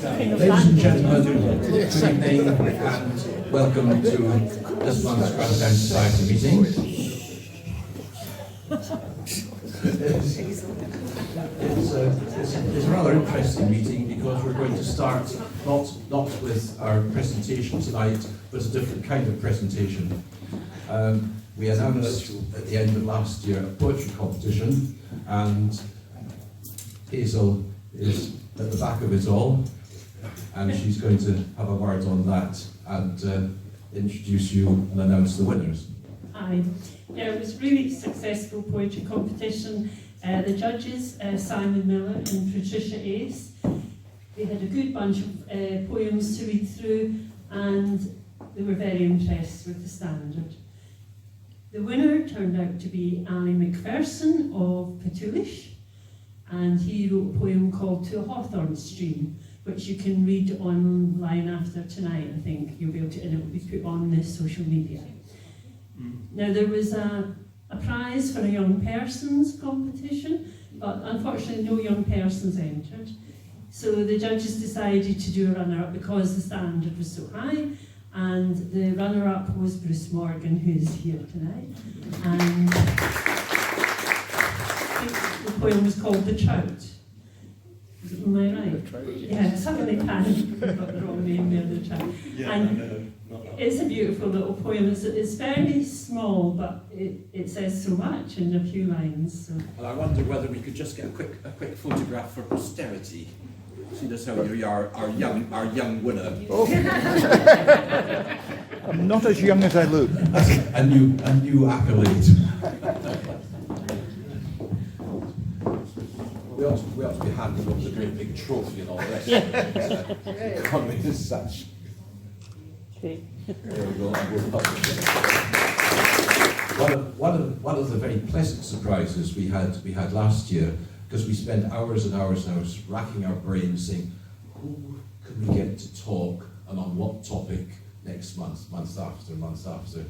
Ladies and gentlemen, good evening and welcome to this month's Grantibus Society meeting. It's a rather interesting meeting because we're going to start not with our presentation tonight, but a different kind of presentation. We announced at the end of last year a poetry competition, and Hazel is at the back of it all, and she's going to have a word on that and introduce you and announce the winners. Aye. Yeah, it was a really successful poetry competition. The judges, Simon Miller and Patricia Ace, they had a good bunch of poems to read through, and they were very impressed with the standard. The winner turned out to be Ali McPherson of Petulish, and he wrote a poem called To a Hawthorn Stream, which you can read online after tonight, I think. You'll be able to, and it will be put on the social media. Now, there was a prize for a young person's competition, but unfortunately no young persons entered. So the judges decided to do a runner-up because the standard was so high, and the runner-up was Bruce Morgan, who's here tonight. And the poem was called The Trout. Am I right? Yeah, suddenly panicked, got the wrong name there, The Trout. Yeah, and it's a beautiful little poem. It's very small, but it says so much in a few lines. So. Well, I wonder whether we could just get a quick photograph for posterity. See this how you are, our young winner. Oh. I'm not as young as I look. a new accolade. We ought to be handing over the great big trophy and all the rest. Coming as such. Okay. There we go. One of the very pleasant surprises we had last year, because we spent hours and hours and hours racking our brains saying, who can we get to talk and on what topic next month, month after.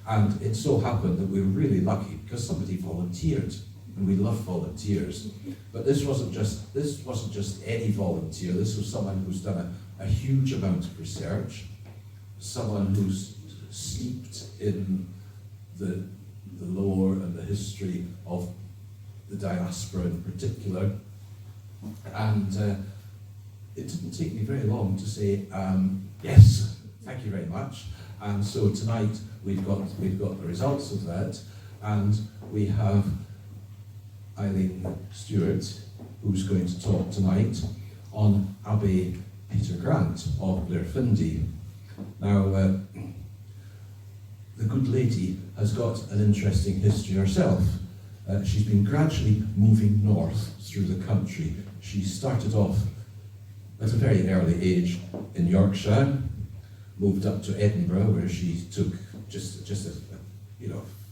And it so happened that we were really lucky because somebody volunteered, and we love volunteers. But this wasn't just any volunteer. This was someone who's done a huge amount of research, someone who's steeped in the lore and the history of the diaspora in particular. And it didn't take me very long to say, yes, thank you very much. And so tonight we've got the results of that, and we have Eileen Stewart, who's going to talk tonight on Abbe Peter Grant of Blairfindy. Now, the good lady has got an interesting history herself. She's been gradually moving north through the country. She started off at a very early age in Yorkshire, moved up to Edinburgh, where she took just a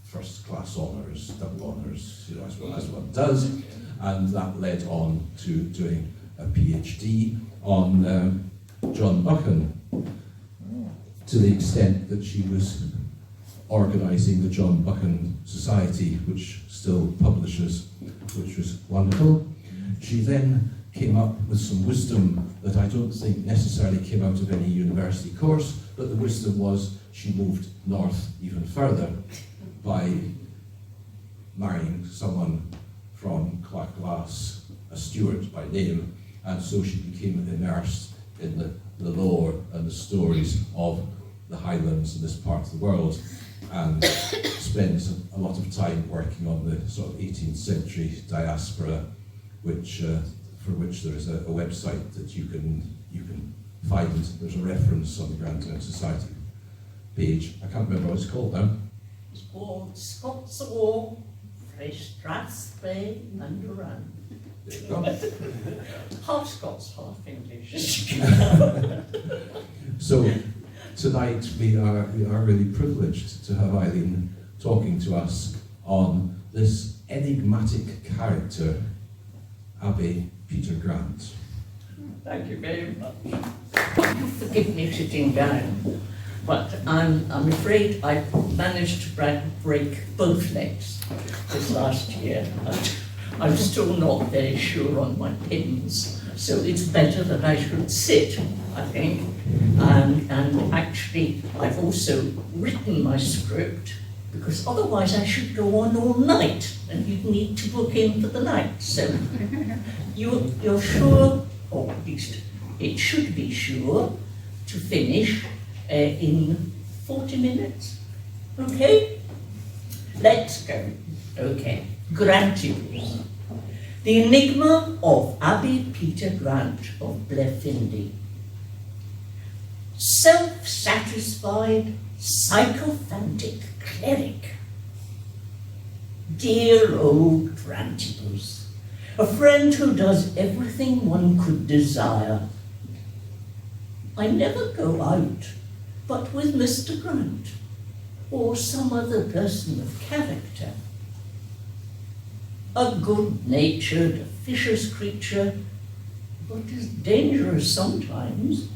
first-class honours, double honours, as one does, and that led on to doing a PhD on John Buchan, to the extent that she was organising the John Buchan Society, which still publishes, which was wonderful. She then came up with some wisdom that I don't think necessarily came out of any university course, but the wisdom was she moved north even further by marrying someone from Clacklass, a Stewart by name, and so she became immersed in the lore and the stories of the Highlands in this part of the world, and spends a lot of time working on the sort of 18th century diaspora, for which there is a website that you can find. There's a reference on the Grantibus Society page. I can't remember what it's called now. It's called Scots War, Fresh Strathspey and Run. There you go. Half Scots, half English. So tonight we are really privileged to have Eileen talking to us on this enigmatic character, Abbe Peter Grant. Thank you very much. Forgive me sitting down, but I'm afraid I managed to break both legs this last year. I'm still not very sure on my pins, so it's better that I should sit, I think. And actually, I've also written my script, because otherwise I should go on all night, and you'd need to book in for the night. So you're sure, or at least it should be sure, to finish in 40 minutes. Okay? Let's go. Okay. Grantibus. The Enigma of Abbe Peter Grant of Blairfindy. Self-satisfied, sycophantic cleric. Dear old Grantibus, a friend who does everything one could desire. I never go out, but with Mr. Grant, or some other person of character. A good-natured, officious creature, but is dangerous sometimes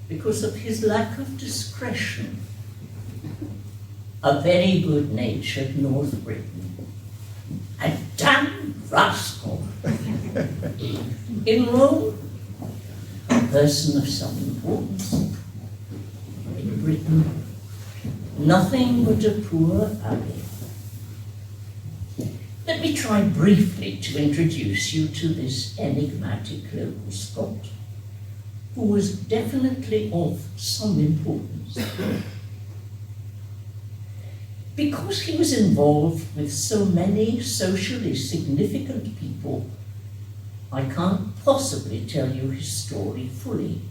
because of his lack of discretion. A very good-natured North Briton. A damn rascal. In Rome, a person of some importance. In Britain, nothing but a poor abbé. Let me try briefly to introduce you to this enigmatic local Scot, who was definitely of some importance. Because he was involved with so many socially significant people, I can't possibly tell you his story fully,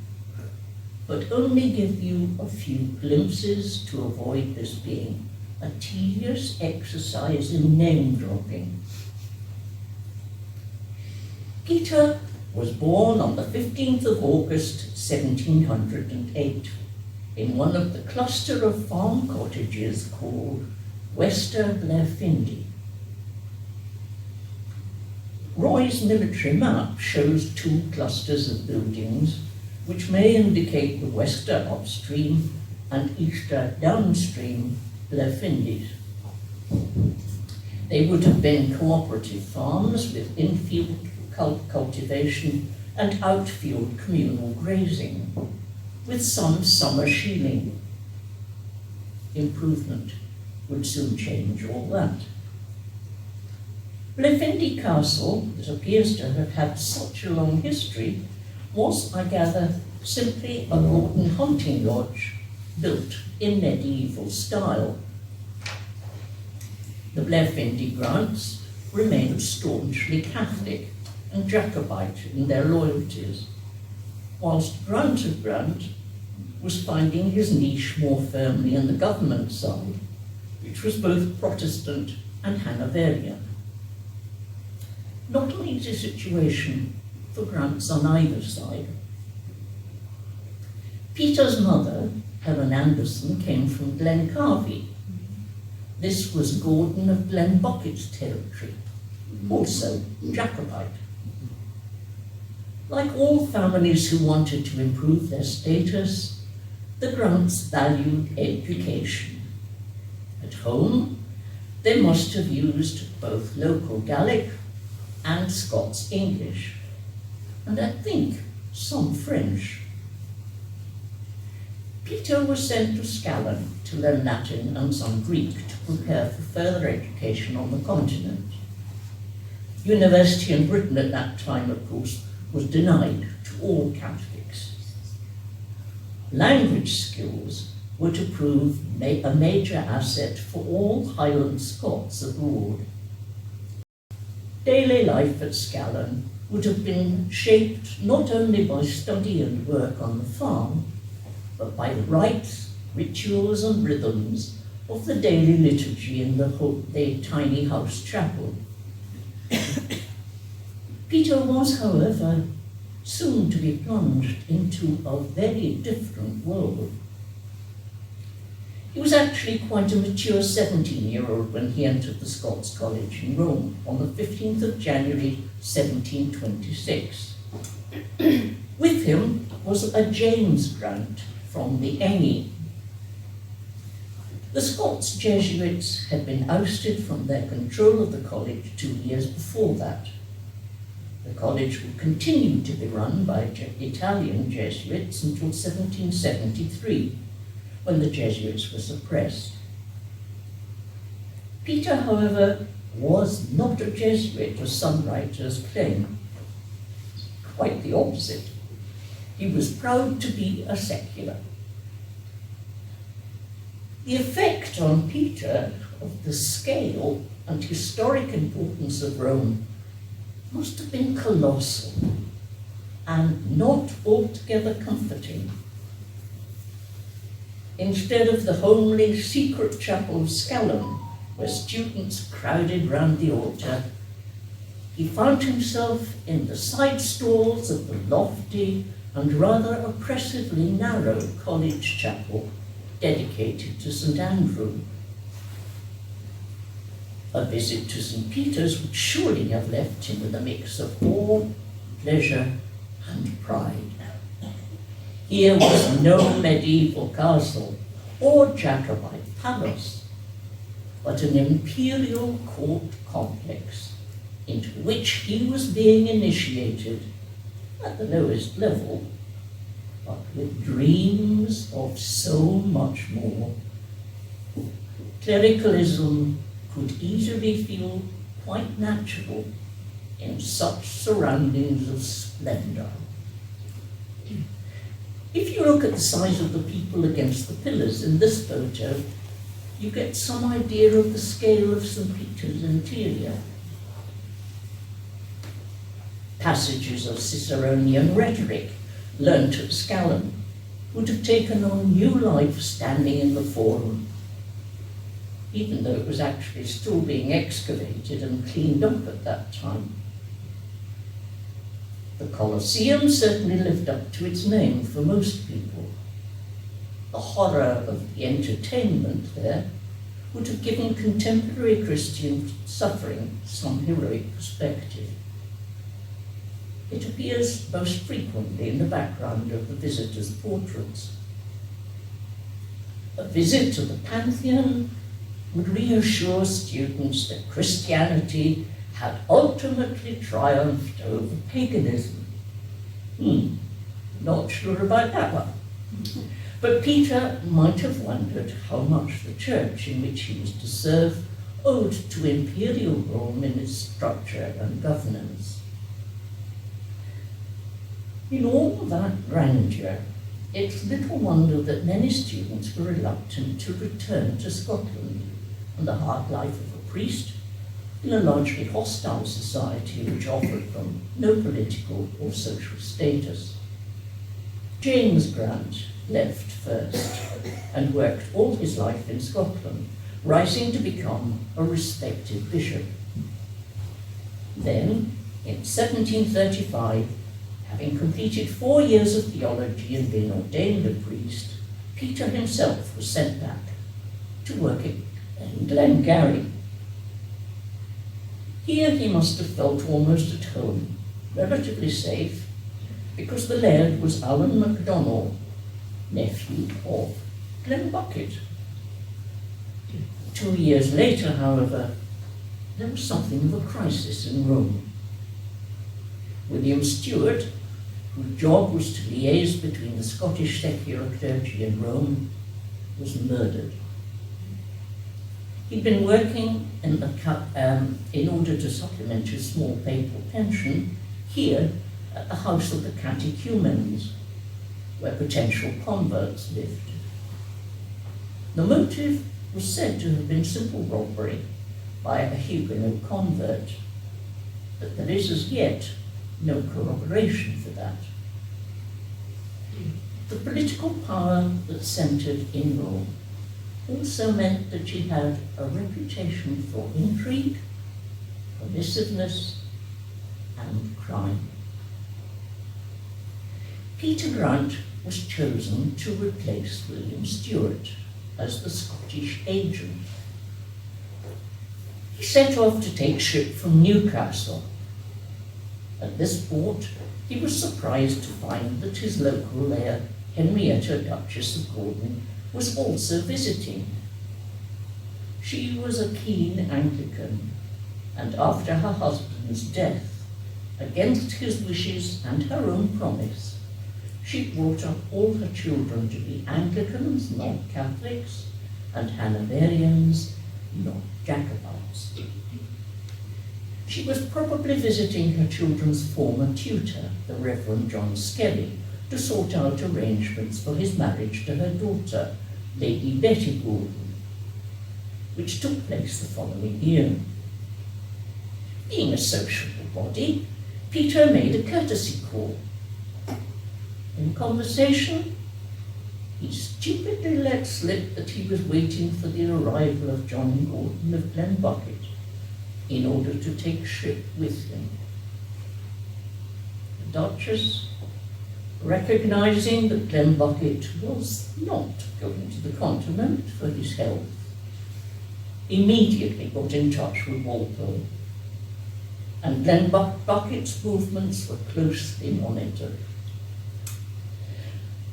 but only give you a few glimpses to avoid this being a tedious exercise in name-dropping. Peter was born on the 15th of August 1708 in one of the cluster of farm cottages called Wester Blairfindy. Roy's military map shows two clusters of buildings which may indicate the Wester upstream and Easter downstream Blairfindys. They would have been cooperative farms with infield cultivation and outfield communal grazing, with some summer shielding. Improvement would soon change all that. Blairfindy Castle, that appears to have had such a long history, was, I gather, simply a Gordon hunting lodge built in medieval style. The Blairfindy Grants remained staunchly Catholic and Jacobite in their loyalties, whilst Grant of Grant was finding his niche more firmly on the government side, which was both Protestant and Hanoverian. Not an easy situation for Grants on either side. Peter's mother, Helen Anderson, came from Glencarvey. This was Gordon of Glenbucket's territory, also Jacobite. Like all families who wanted to improve their status, the Grants valued education. At home, they must have used both local Gaelic and Scots English, and I think some French. Peter was sent to Scallon to learn Latin and some Greek to prepare for further education on the continent. University in Britain at that time, of course, was denied to all Catholics. Language skills were to prove a major asset for all Highland Scots abroad. Daily life at Scallon would have been shaped not only by study and work on the farm, but by the rites, rituals and rhythms of the daily liturgy in the tiny house chapel. Peter was, however, soon to be plunged into a very different world. He was actually quite a mature 17-year-old when he entered the Scots College in Rome on the 15th of January 1726. With him was a James Grant from the Enigma. The Scots Jesuits had been ousted from their control of the college 2 years before that, The college would continue to be run by Italian Jesuits until 1773, when the Jesuits were suppressed. Peter, however, was not a Jesuit, as some writers claim. Quite the opposite. He was proud to be a secular. The effect on Peter of the scale and historic importance of Rome must have been colossal and not altogether comforting. Instead of the homely secret chapel of Scallum, where students crowded round the altar, he found himself in the side stalls of the lofty and rather oppressively narrow college chapel dedicated to St. Andrew. A visit to St. Peter's would surely have left him with a mix of awe, pleasure, and pride. Here was no medieval castle or Jacobite palace, but an imperial court complex into which he was being initiated at the lowest level, but with dreams of so much more. Clericalism could easily feel quite natural in such surroundings of splendor. If you look at the size of the people against the pillars in this photo, you get some idea of the scale of St. Peter's interior. Passages of Ciceronian rhetoric learnt at Scallum would have taken on new life standing in the Forum, even though it was actually still being excavated and cleaned up at that time. The Colosseum certainly lived up to its name for most people. The horror of the entertainment there would have given contemporary Christian suffering some heroic perspective. It appears most frequently in the background of the visitors' portraits. A visit to the Pantheon would reassure students that Christianity had ultimately triumphed over paganism. Not sure about that one. But Peter might have wondered how much the church in which he was to serve owed to imperial Rome in its structure and governance. In all that grandeur, it's little wonder that many students were reluctant to return to Scotland and the hard life of a priest in a largely hostile society which offered them no political or social status. James Grant left first and worked all his life in Scotland, rising to become a respected bishop. Then, in 1735, having completed 4 years of theology and been ordained a priest, Peter himself was sent back to work in Glengarry. Here he must have felt almost at home, relatively safe, because the laird was Alan MacDonald, nephew of Glenbucket. 2 years later, however, there was something of a crisis in Rome. William Stewart, whose job was to liaise between the Scottish secular clergy and Rome, was murdered. He'd been working in order to supplement his small papal pension here at the house of the catechumens, where potential converts lived. The motive was said to have been simple robbery by a Huguenot convert, but there is as yet no corroboration for that. The political power that centred in Rome also meant that she had a reputation for intrigue, permissiveness, and crime. Peter Grant was chosen to replace William Stewart as the Scottish agent. He set off to take ship from Newcastle. At this port, he was surprised to find that his local heir, Henrietta, Duchess of Gordon, was also visiting. She was a keen Anglican, and after her husband's death, against his wishes and her own promise, she brought up all her children to be Anglicans, not Catholics, and Hanoverians, not Jacobites. She was probably visiting her children's former tutor, the Reverend John Skelly, to sort out arrangements for his marriage to her daughter, Lady Betty Gordon, which took place the following year. Being a sociable body, Peter made a courtesy call. In conversation, he stupidly let slip that he was waiting for the arrival of John Gordon of Glenbucket in order to take ship with him. The Duchess, recognising that Glenbucket was not going to the continent for his health, immediately got in touch with Walpole, and Glenbucket's movements were closely monitored.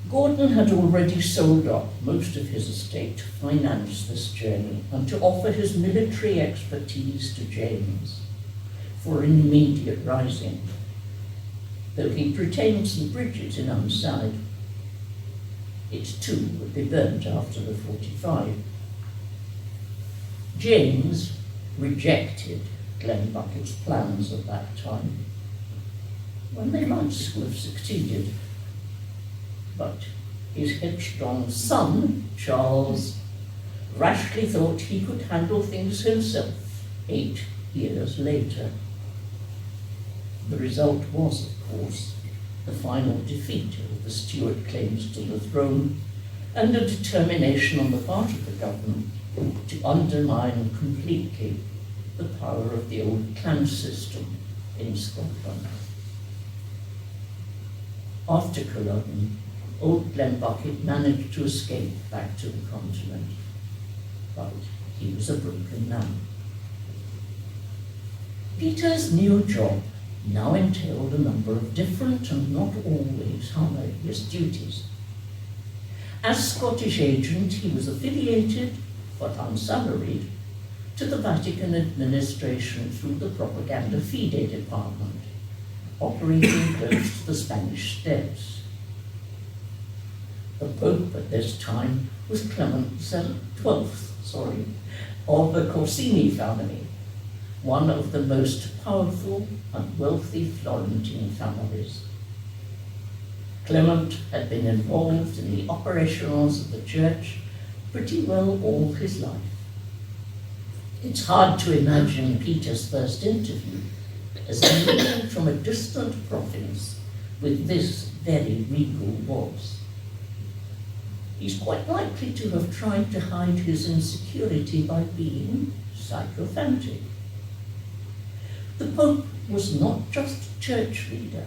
Gordon had already sold up most of his estate to finance this journey and to offer his military expertise to James for an immediate rising, though he'd retained some bridges in Unside. It too would be burnt after the 45. James rejected Glenbucket's plans at that time, when they might still have succeeded. But his headstrong son, Charles, rashly thought he could handle things himself 8 years later. The result was, of course, the final defeat of the Stewart claims to the throne and a determination on the part of the government to undermine completely the power of the old clan system in Scotland. After Culloden, old Glenbucket managed to escape back to the continent, but he was a broken man. Peter's new job now entailed a number of different and not always harmonious duties. As Scottish agent, he was affiliated, but unsalaried, to the Vatican administration through the Propaganda Fide department, operating close to the Spanish Steps. The Pope at this time was Clement XII, of the Corsini family, one of the most powerful and wealthy Florentine families. Clement had been involved in the operations of the church pretty well all his life. It's hard to imagine Peter's first interview as leaving from a distant province with this very regal boss. He's quite likely to have tried to hide his insecurity by being sycophantic. The Pope was not just church leader,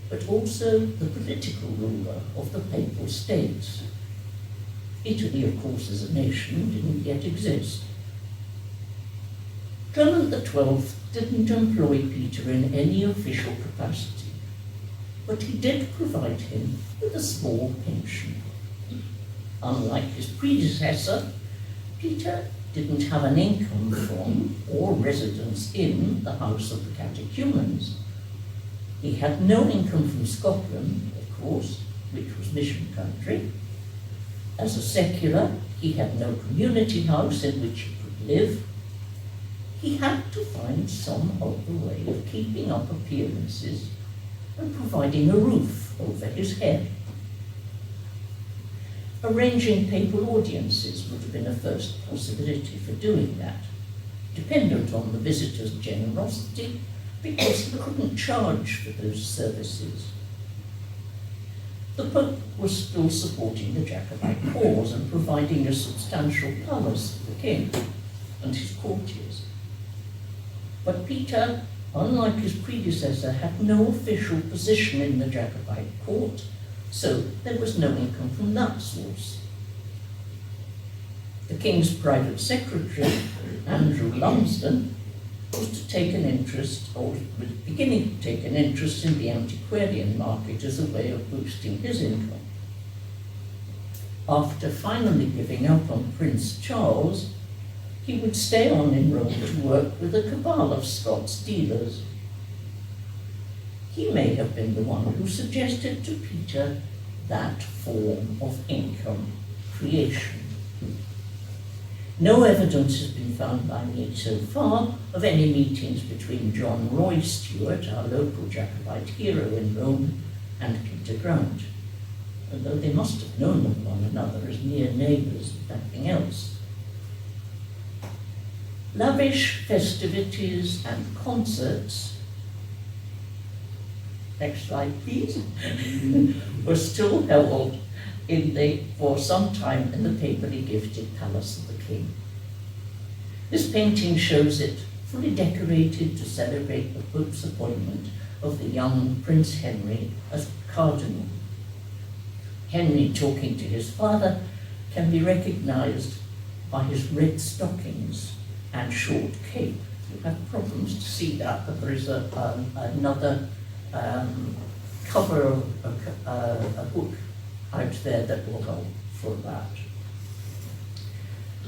but also the political ruler of the Papal States. Italy, of course, as a nation, didn't yet exist. Clement XII didn't employ Peter in any official capacity, but he did provide him with a small pension. Unlike his predecessor, Peter didn't have an income from or residence in the House of the Catechumens. He had no income from Scotland, of course, which was mission country. As a secular, he had no community house in which he could live. He had to find some other way of keeping up appearances and providing a roof over his head. Arranging papal audiences would have been a first possibility for doing that, dependent on the visitor's generosity, because he couldn't charge for those services. The Pope was still supporting the Jacobite cause and providing a substantial palace for the king and his courtiers. But Peter, unlike his predecessor, had no official position in the Jacobite court, so there was no income from that source. The king's private secretary, Andrew Lumsden, was to take an interest, or was beginning to take an interest in the antiquarian market as a way of boosting his income. After finally giving up on Prince Charles, he would stay on in Rome to work with a cabal of Scots dealers. He may have been the one who suggested to Peter that form of income creation. No evidence has been found by me so far of any meetings between John Roy Stewart, our local Jacobite hero in Rome, and Peter Grant, although they must have known of one another as near neighbours, if nothing else. Lavish festivities and concerts, next slide please, were still held for some time in the papally gifted palace of the king. This painting shows it fully decorated to celebrate the Pope's appointment of the young Prince Henry as cardinal. Henry talking to his father can be recognised by his red stockings and short cape. You have problems to see that, but there is another cover of a book out there that will help for that.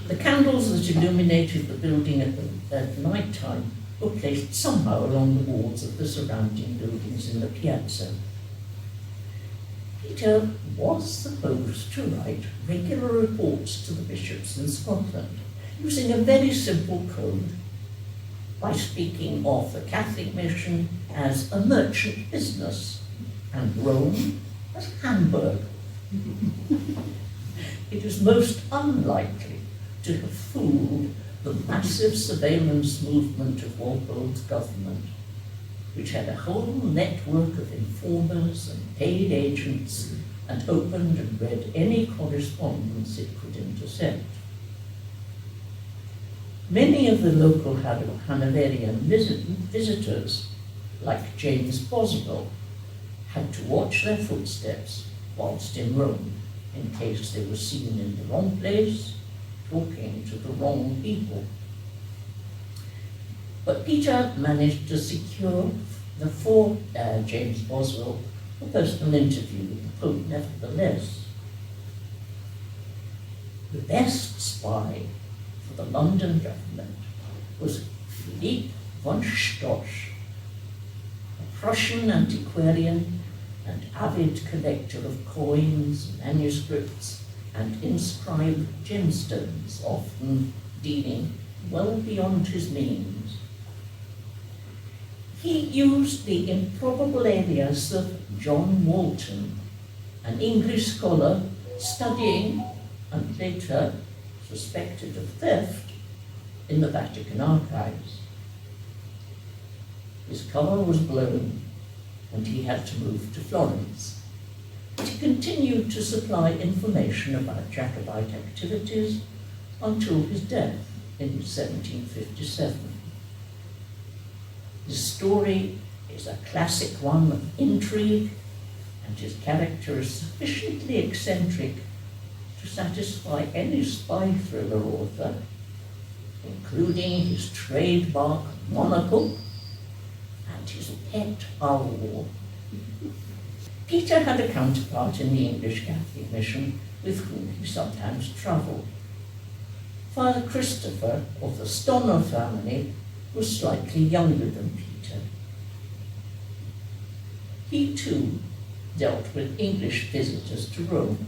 The candles that illuminated the building at night time were placed somehow along the walls of the surrounding buildings in the piazza. Peter was supposed to write regular reports to the bishops in Scotland, using a very simple code, by speaking of the Catholic mission as a merchant business and Rome as Hamburg. It is most unlikely to have fooled the massive surveillance movement of Walpole's government, which had a whole network of informers and paid agents and opened and read any correspondence it could intercept. Many of the local Hanoverian visitors, like James Boswell, had to watch their footsteps whilst in Rome, in case they were seen in the wrong place, talking to the wrong people. But Peter managed to secure for James Boswell a personal interview with the Pope nevertheless. The best spy for the London government was Philippe von Stosch, a Prussian antiquarian and avid collector of coins, manuscripts, and inscribed gemstones, often dealing well beyond his means. He used the improbable alias of John Walton, an English scholar studying and later suspected of theft in the Vatican archives. His car was blown and he had to move to Florence. But he continued to supply information about Jacobite activities until his death in 1757. His story is a classic one of intrigue, and his character is sufficiently eccentric to satisfy any spy thriller author, including his trademark monocle and his pet owl. Peter had a counterpart in the English Catholic mission with whom he sometimes travelled. Father Christopher of the Stonor family was slightly younger than Peter. He too dealt with English visitors to Rome.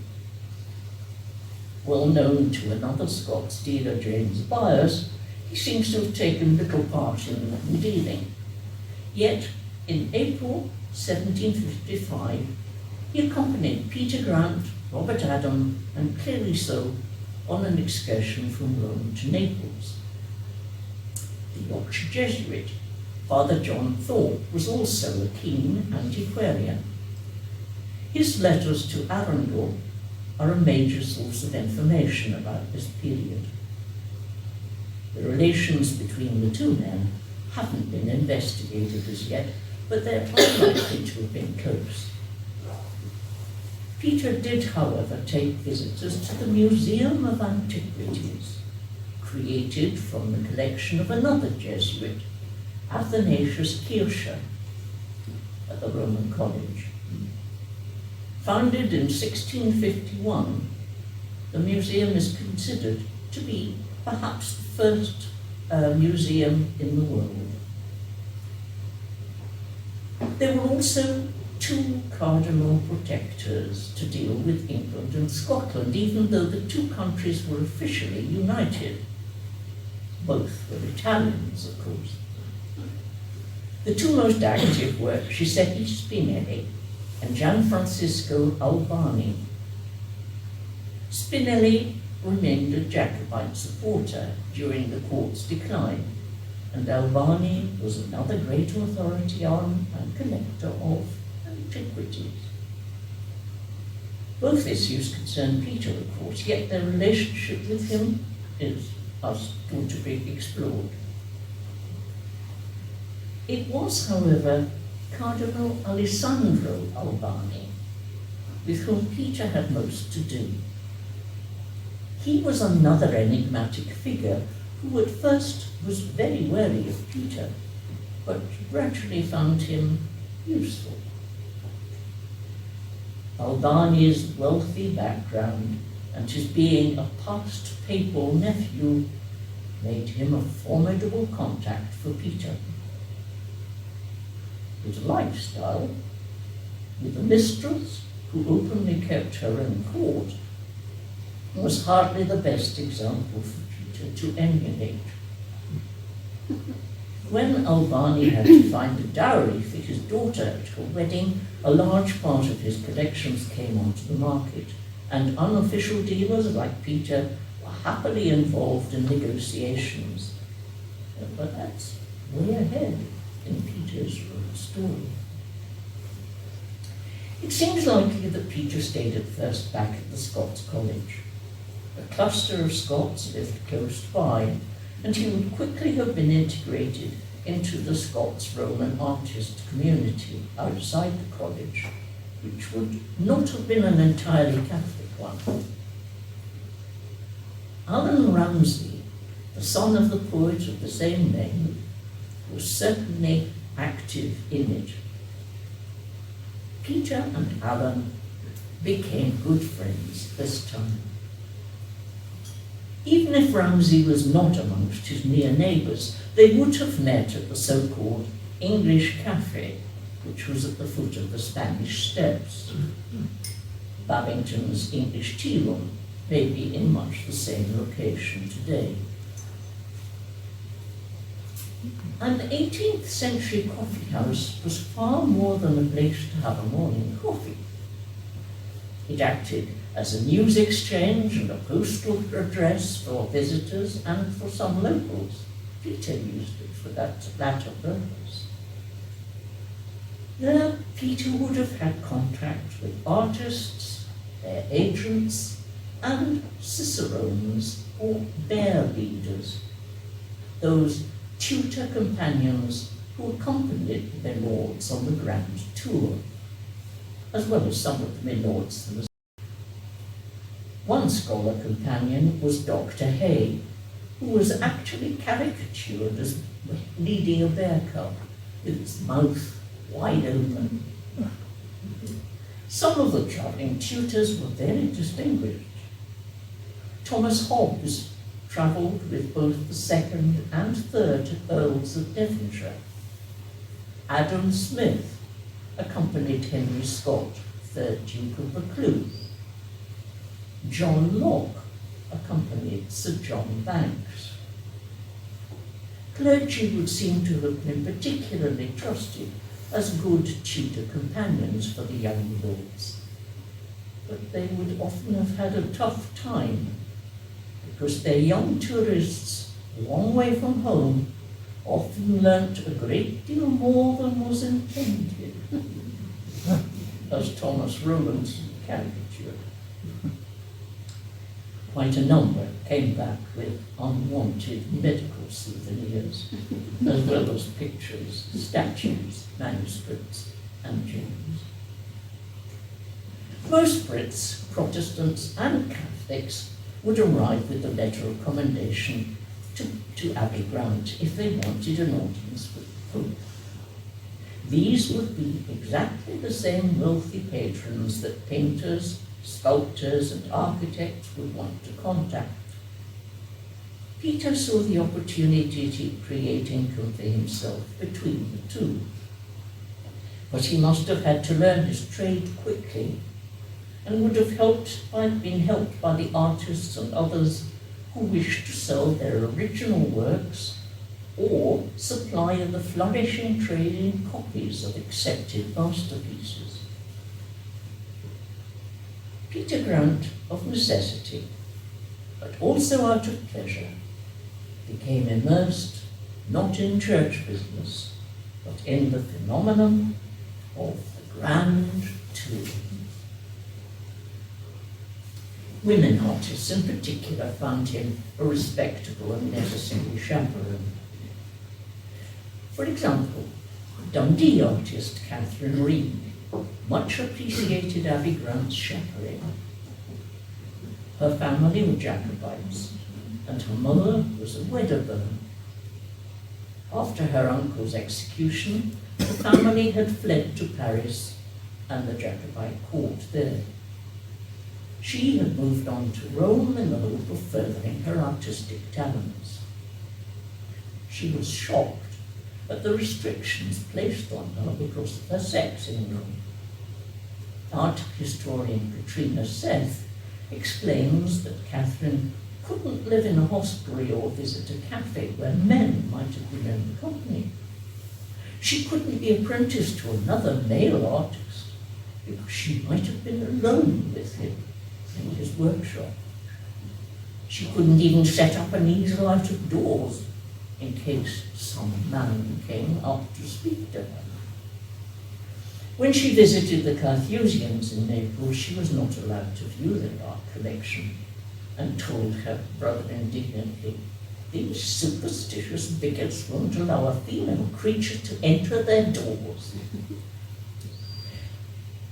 Well known to another Scots dealer, James Byers, he seems to have taken little part in the dealing. Yet, in April 1755, he accompanied Peter Grant, Robert Adam, and Cleryso on an excursion from Rome to Naples. The Yorkshire Jesuit, Father John Thorpe, was also a keen antiquarian. His letters to Arundel are a major source of information about this period. The relations between the two men haven't been investigated as yet, but they're unlikely to have been close. Peter did, however, take visitors to the Museum of Antiquities, created from the collection of another Jesuit, Athanasius Kircher, at the Roman College. Founded in 1651, the museum is considered to be perhaps the first museum in the world. There were also 2 cardinal protectors to deal with England and Scotland, even though the 2 countries were officially united. Both were Italians, of course. The 2 most active were Giuseppe Spinelli and Gianfrancesco Albani. Spinelli remained a Jacobite supporter during the court's decline, and Albani was another great authority on and collector of antiquities. Both issues concern Peter, of course, yet their relationship with him is still to be explored. It was, however, Cardinal Alessandro Albani with whom Peter had most to do. He was another enigmatic figure who at first was very wary of Peter, but gradually found him useful. Albani's wealthy background and his being a past papal nephew made him a formidable contact for Peter. His lifestyle, with a mistress who openly kept her own court, was hardly the best example for Peter to emulate. When Albani had to find a dowry for his daughter at her wedding, a large part of his collections came onto the market, and unofficial dealers like Peter were happily involved in negotiations. But that's way ahead in Peter's story. It seems likely that Peter stayed at first back at the Scots College. A cluster of Scots lived close by, and he would quickly have been integrated into the Scots Roman artist community outside the college, which would not have been an entirely Catholic one. Allan Ramsay, the son of the poet of the same name, was certainly active in it. Peter and Allan became good friends this time. Even if Ramsay was not amongst his near neighbours, they would have met at the so-called English Cafe, which was at the foot of the Spanish Steps. Babington's English Tea Room may be in much the same location today. An 18th century coffee house was far more than a place to have a morning coffee. It acted as a news exchange and a postal address for visitors and for some locals. Peter used it for that latter purpose. There, Peter would have had contact with artists, their agents, and cicerones or bear leaders, those tutor companions who accompanied their lords on the grand tour, as well as some of the milords themselves. One scholar companion was Dr. Hay, who was actually caricatured as leading a bear cub with its mouth wide open. Some of the travelling tutors were very distinguished. Thomas Hobbes travelled with both the second and third Earls of Devonshire. Adam Smith accompanied Henry Scott, 3rd Duke of Buccleuch. John Locke accompanied Sir John Banks. Clergy would seem to have been particularly trusted as good tutor companions for the young lords, but they would often have had a tough time because their young tourists, a long way from home, often learnt a great deal more than was intended, as Thomas Rowland's caricatured. Quite a number came back with unwanted medical souvenirs, as well as pictures, statues, manuscripts, and gems. Most Brits, Protestants and Catholics, would arrive with a letter of commendation to Abbe Grant if they wanted an audience with the Pope. These would be exactly the same wealthy patrons that painters, sculptors and architects would want to contact. Peter saw the opportunity to create income for himself between the two. but he must have had to learn his trade quickly and would have been helped by the artists and others who wished to sell their original works or supply the flourishing trade in copies of accepted masterpieces. Peter Grant, of necessity, but also out of pleasure, became immersed not in church business, but in the phenomenon of the grand tomb. Women artists in particular found him a respectable and necessary chaperone. For example, Dundee artist Catherine Reed much appreciated Abbe Grant's chaperoning. Her family were Jacobites, and her mother was a Wedderburn. After her uncle's execution, the family had fled to Paris and the Jacobite court there. She had moved on to Rome in the hope of furthering her artistic talents. She was shocked at the restrictions placed on her because of her sex in Rome. Art historian Katrina Seth explains that Catherine couldn't live in a hostelry or visit a cafe where men might have been in the company. She couldn't be apprenticed to another male artist because she might have been alone with him in his workshop. She couldn't even set up an easel out of doors in case some man came up to speak to her. When she visited the Carthusians in Naples, she was not allowed to view their art collection and told her brother indignantly, "These superstitious bigots won't allow a female creature to enter their doors."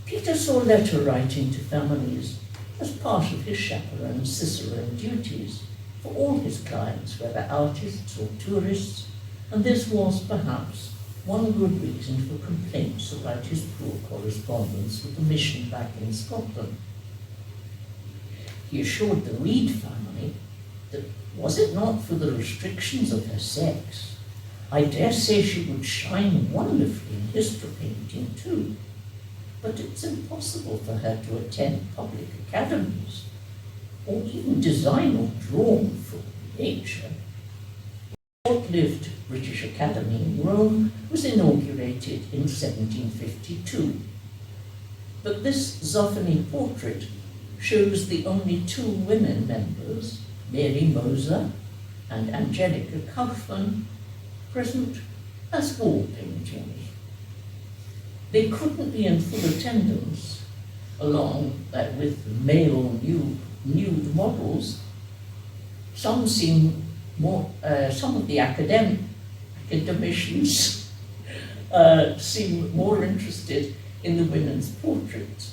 Peter saw letter writing to families as part of his chaperone cicerone duties for all his clients, whether artists or tourists, and this was perhaps one good reason for complaints about his poor correspondence with the mission back in Scotland. He assured the Reed family that, was it not for the restrictions of her sex, I dare say she would shine wonderfully in history painting too, but it's impossible for her to attend public academies or even design or draw from nature. The short-lived British Academy in Rome was inaugurated in 1752, but this Zoffany portrait shows the only two women members, Mary Moser and Angelica Kaufmann, present as wall paintings. They couldn't be in full attendance, along with male nude models. Some of the academicians seem more interested in the women's portraits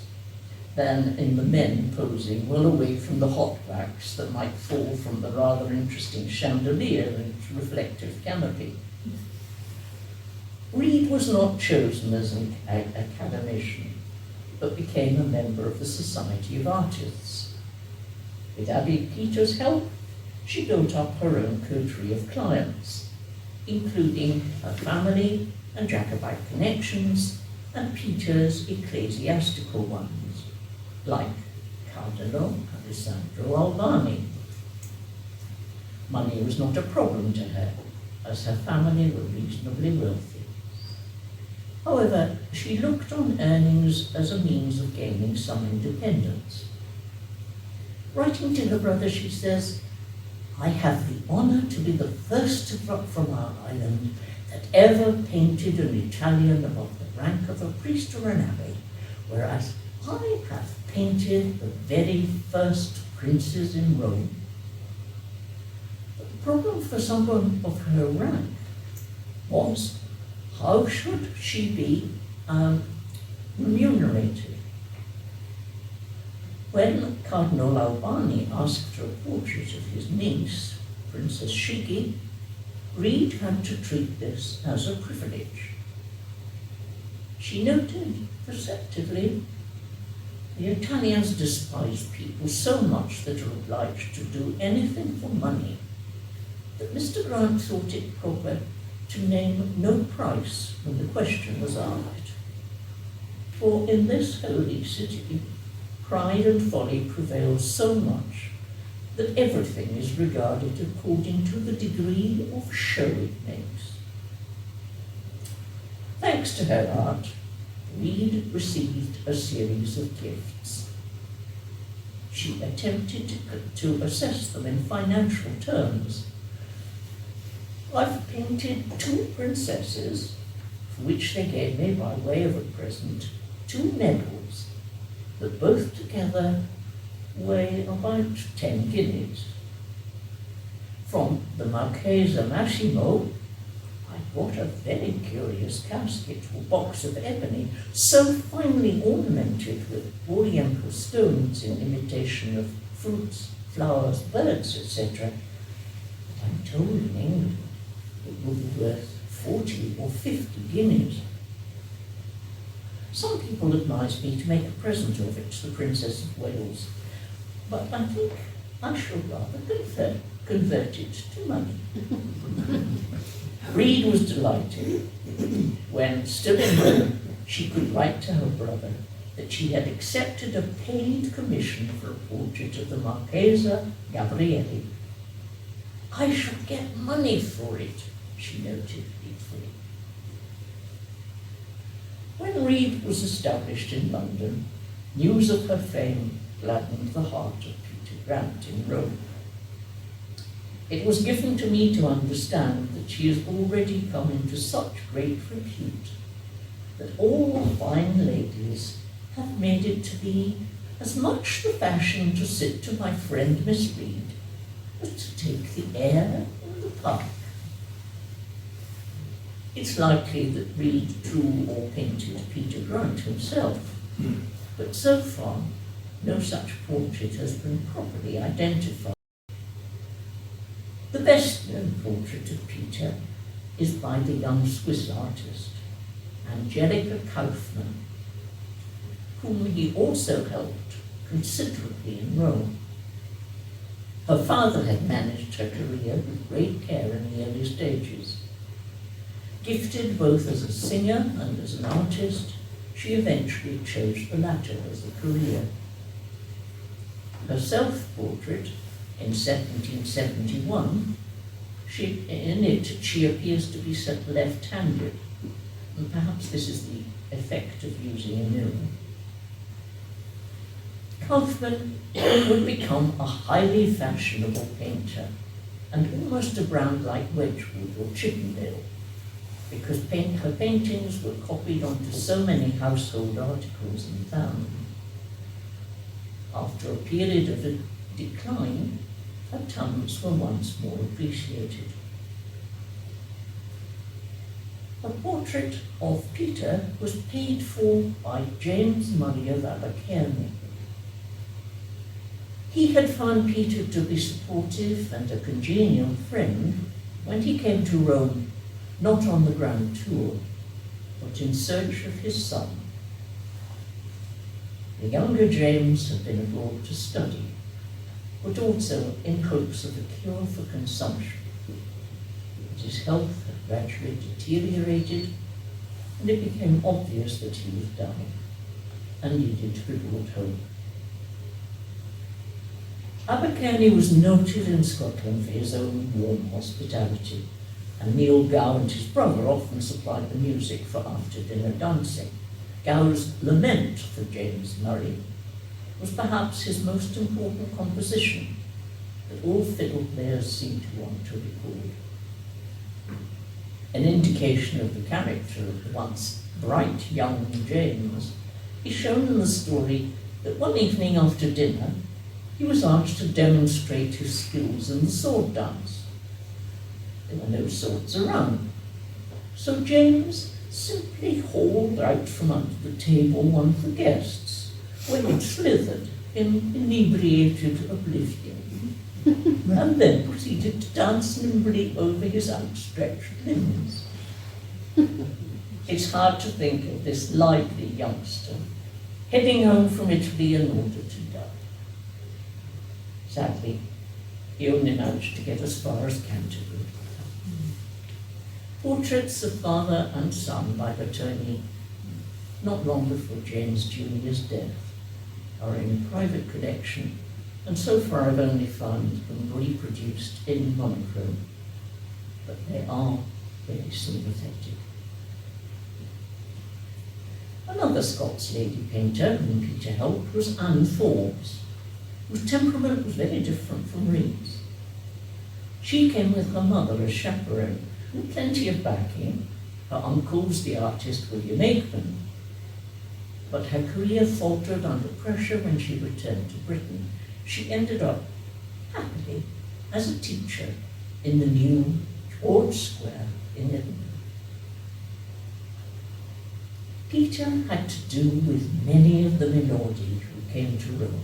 than in the men posing well away from the hot wax that might fall from the rather interesting chandelier and reflective canopy. Reed was not chosen as an academician, but became a member of the Society of Artists. With Abbe Peter's help, she built up her own coterie of clients, including her family and Jacobite connections, and Peter's ecclesiastical ones, like Cardinal Alessandro Albani. Money was not a problem to her, as her family were reasonably wealthy. However, she looked on earnings as a means of gaining some independence. Writing to her brother, she says, "I have the honour to be the first from our island that ever painted an Italian above the rank of a priest or an abbé, whereas I have painted the very first princes in Rome." But the problem for someone of her rank was, how should she be remunerated? When Cardinal Albani asked for a portrait of his niece, Princess Shigi, Reed had to treat this as a privilege. She noted perceptively, "The Italians despise people so much that are obliged to do anything for money, that Mr. Grant thought it proper to name no price when the question was asked. For in this holy city, pride and folly prevail so much that everything is regarded according to the degree of show it makes. Thanks to her art, Reed received a series of gifts. She attempted to assess them in financial terms. I've painted 2 princesses, for which they gave me by way of a present 2 medals that both together weigh about 10 guineas. From the Marchesa Massimo, I bought a very curious casket or box of ebony, so finely ornamented with oriental stones in imitation of fruits, flowers, birds, etc. I'm told in England it will be worth 40 or 50 guineas. Some people advise me to make a present of it to the Princess of Wales, but I think I shall rather convert it to money. Reed was delighted when, still in Rome, she could write to her brother that she had accepted a paid commission for a portrait of the Marchesa Gabrielli. I shall get money for it, she noted gleefully. When Reed was established in London, news of her fame gladdened the heart of Peter Grant in Rome. It was given to me to understand that she has already come into such great repute that all the fine ladies have made it to be as much the fashion to sit to my friend Miss Reed as to take the air in the park. It's likely that Reed drew or painted Peter Grant himself, but so far no such portrait has been properly identified. The best-known portrait of Peter is by the young Swiss artist, Angelica Kaufmann, whom he also helped considerably in Rome. Her father had managed her career with great care in the early stages. Gifted both as a singer and as an artist, she eventually chose the latter as a career. Her self-portrait in 1771, in it she appears to be set left-handed, and perhaps this is the effect of using a mirror. Kaufmann would become a highly fashionable painter, and almost a brand like Wedgwood or Chippendale, because her paintings were copied onto so many household articles in town. After a period of decline, her talents were once more appreciated. A portrait of Peter was paid for by James Murray of Abbe. He had found Peter to be supportive and a congenial friend when he came to Rome, not on the grand tour, but in search of his son. The younger James had been abroad to study, but also in hopes of a cure for consumption. But his health had gradually deteriorated, and it became obvious that he was dying and needed to be brought home. Abbe was noted in Scotland for his own warm hospitality, and Neil Gow and his brother often supplied the music for after-dinner dancing. Gow's Lament for James Murray was perhaps his most important composition that all fiddle players seem to want to record. An indication of the character of the once bright young James is shown in the story that one evening after dinner he was asked to demonstrate his skills in the sword dance. There were no swords around, so James simply hauled out from under the table one of the guests, where it slithered in inebriated oblivion, and then proceeded to dance nimbly over his outstretched limbs. It's hard to think of this lively youngster heading home from Italy in order to die. Sadly, he only managed to get as far as Canterbury. Portraits of father and son by Bertoni not long before James Jr.'s death, are in a private collection, and so far I've only found them reproduced in monochrome, but they are very sympathetic. Another Scots lady painter whom Peter helped was Anne Forbes, whose temperament was very different from Reeves. She came with her mother as chaperone, with plenty of backing. Her uncle's the artist William Aikman, but her career faltered under pressure when she returned to Britain. She ended up, happily, as a teacher in the new George Square in Edinburgh. Peter had to do with many of the Minordi who came to Rome.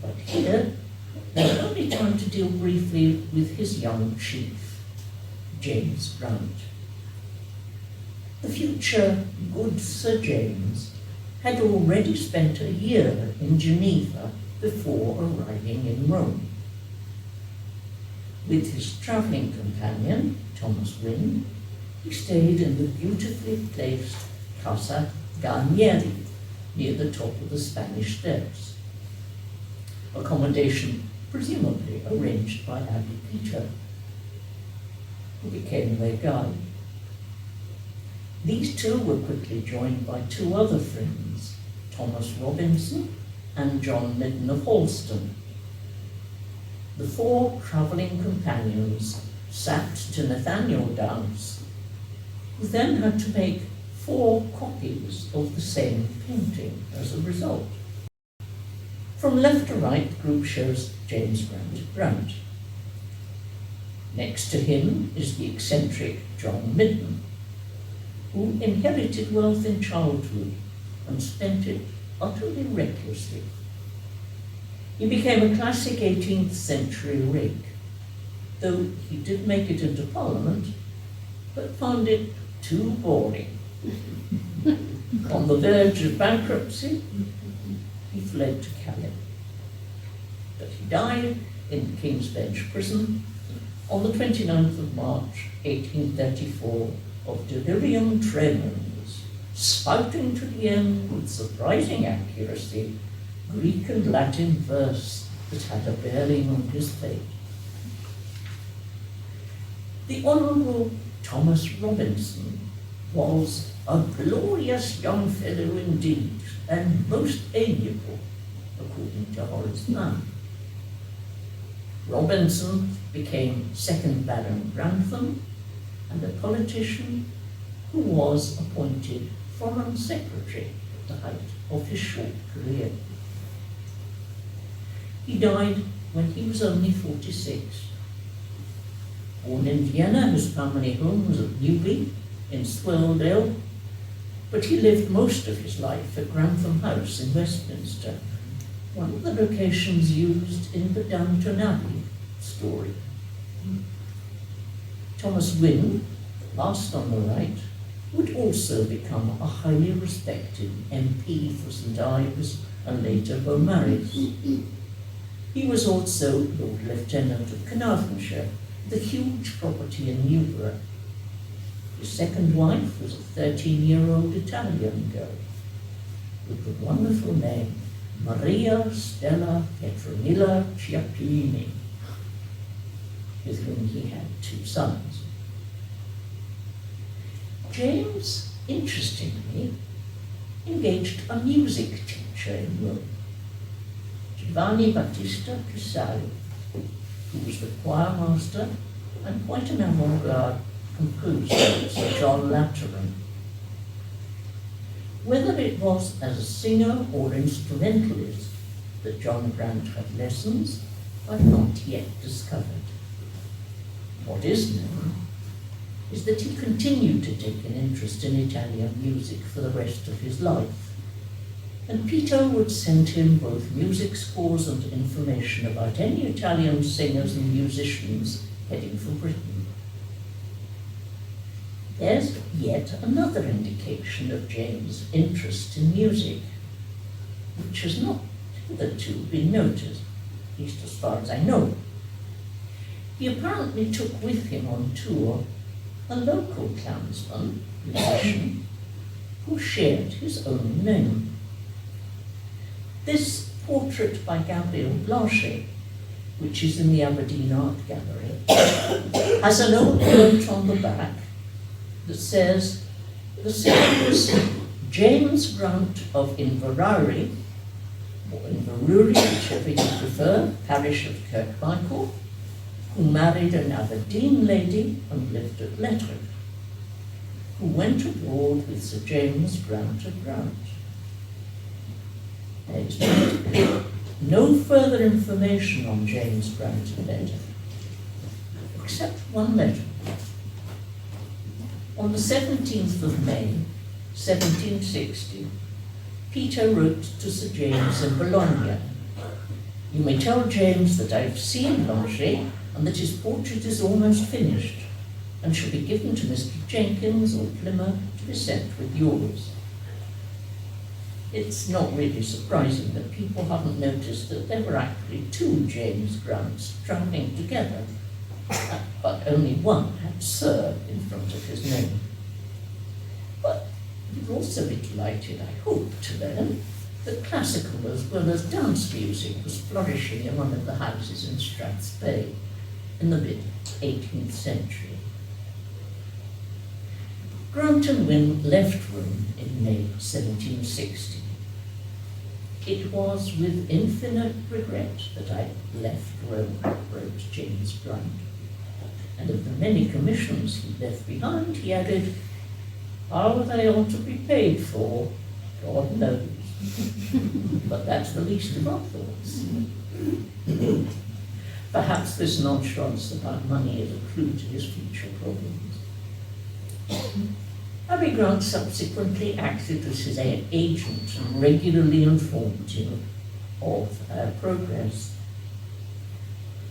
But here, there was only time to deal briefly with his young chief, James Grant. The future good Sir James had already spent a year in Geneva before arriving in Rome. With his travelling companion, Thomas Wynne, he stayed in the beautifully placed Casa Garnieri, near the top of the Spanish Steps. Accommodation presumably arranged by Abbe Peter, who became their guide. These two were quickly joined by two other friends, Thomas Robinson and John Midden of Halston. The four travelling companions sat to Nathaniel Dance, who then had to make 4 copies of the same painting as a result. From left to right, the group shows James Grant. Next to him is the eccentric John Midden, who inherited wealth in childhood and spent it utterly recklessly. He became a classic 18th century rake, though he did make it into Parliament, but found it too boring. On the verge of bankruptcy, he fled to Calais. But he died in King's Bench Prison on the 29th of March, 1834, of delirium tremens, spouting to the end with surprising accuracy Greek and Latin verse that had a bearing on his fate. The Honourable Thomas Robinson was a glorious young fellow indeed, and most amiable, according to Horace Mann. Robinson became 2nd Baron Grantham and a politician who was appointed Foreign Secretary at the height of his short career. He died when he was only 46. Born in Vienna, his family home was at Newby in Swelldale, but he lived most of his life at Grantham House in Westminster, one of the locations used in the Downton Abbey story. Thomas Wynne, last on the right, would also become a highly respected MP for St Ives and later Beaumaris. He was also Lord Lieutenant of Carnarvonshire, the huge property in Newborough. His second wife was a 13-year-old Italian girl with the wonderful name Maria Stella Petronilla Chiappini, with whom he had 2 sons. James, interestingly, engaged a music teacher in Rome, Giovanni Battista Pisari, who was the choir master and quite an avant-garde composer, Sir John Lateran. Whether it was as a singer or instrumentalist that John Grant had lessons, I've not yet discovered. What is known is that he continued to take an interest in Italian music for the rest of his life, and Peter would send him both music scores and information about any Italian singers and musicians heading for Britain. There's yet another indication of James' interest in music, which has not hitherto been noted, at least as far as I know. He apparently took with him on tour a local clansman, musician, who shared his own name. This portrait by Gabriel Blanchet, which is in the Aberdeen Art Gallery, has an old note on the back that says, the same was James Grant of Inverary, or Inverurie, whichever you prefer, parish of Kirkmichael, who married an Aberdeen lady and lived at Lettered, who went abroad with Sir James Grant of Grant. There is no further information on James Grant of Lettered, except one letter. On the 17th of May, 1760, Peter wrote to Sir James in Bologna, "You may tell James that I have seen Blanchet and that his portrait is almost finished and shall be given to Mr. Jenkins or Plymouth to be sent with yours." It's not really surprising that people haven't noticed that there were actually two James Grants travelling together, but only one had Sir in front of his name. But you'll also be delighted, I hope, to learn that classical as well as dance music was flourishing in one of the houses in Strathspey in the mid-18th century. Grant and Wynne left Rome in May 1760. It was with infinite regret that I left Rome, wrote James Grant. And of the many commissions he left behind, he added, how they ought to be paid for, God knows. But that's the least of our thoughts. Perhaps this nonchalance about money is a clue to his future problems. Abbe Grant subsequently acted as his agent and regularly informed him of progress.